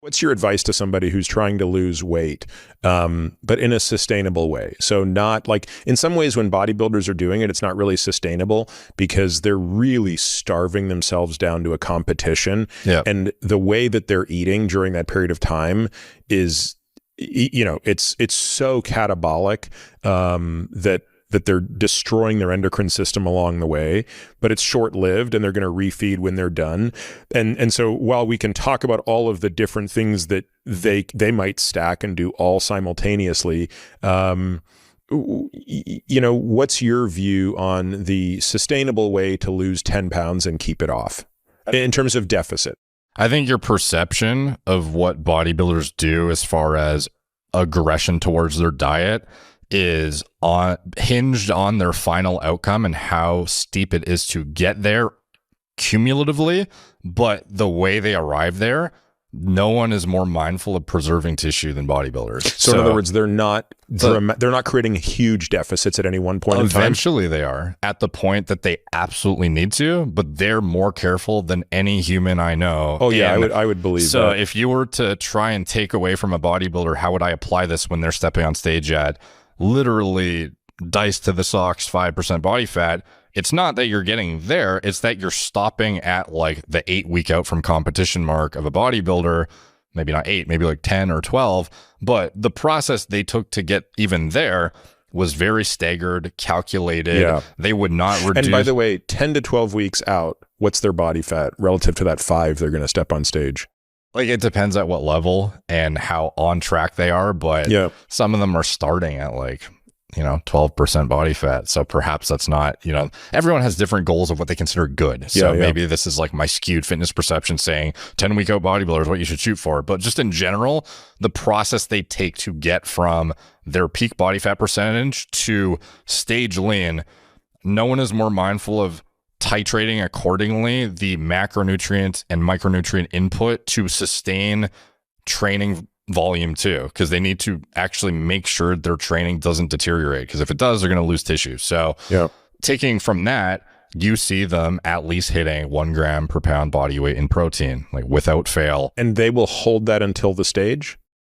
What's your advice to somebody who's trying to lose weight, but in a sustainable way? So not like, in some ways when bodybuilders are doing it, it's not really sustainable because they're really starving themselves down to a competition. Yeah. And the way that they're eating during that period of time is, you know, it's so catabolic that they're destroying their endocrine system along the way, but it's short-lived and they're going to refeed when they're done. And so while we can talk about all of the different things that they might stack and do all simultaneously, you know, what's your view on the sustainable way to lose 10 pounds and keep it off in terms of deficit? I think your perception of what bodybuilders do as far as aggression towards their diet is hinged on their final outcome and how steep it is to get there cumulatively, but the way they arrive there, no one is more mindful of preserving tissue than bodybuilders. So in other words, they're not creating huge deficits at any one point in time. Eventually they are at the point that they absolutely need to, but they're more careful than any human I know. Oh yeah, I would believe that. So if you were to try and take away from a bodybuilder, how would I apply this when they're stepping on stage at literally dice to the socks 5% body fat? It's not that you're getting there, it's that you're stopping at like the 8-week out from competition mark of a bodybuilder. Maybe not 8, maybe like 10 or 12, but the process they took to get even there was very staggered, calculated. Yeah. They would not reduce. And by the way, 10 to 12 weeks out, what's their body fat relative to that 5 they're going to step on stage? Like, it depends at what level and how on track they are, but yeah, some of them are starting at like, you know, 12% body fat. So perhaps that's not, you know, everyone has different goals of what they consider good. So maybe this is like my skewed fitness perception saying 10-week out bodybuilders, what you should shoot for. But just in general, the process they take to get from their peak body fat percentage to stage lean, no one is more mindful of titrating accordingly the macronutrient and micronutrient input to sustain training volume too, because they need to actually make sure their training doesn't deteriorate, because if it does, they're going to lose tissue. So taking from that, you see them at least hitting 1 gram per pound body weight in protein, like without fail. And they will hold that until the stage?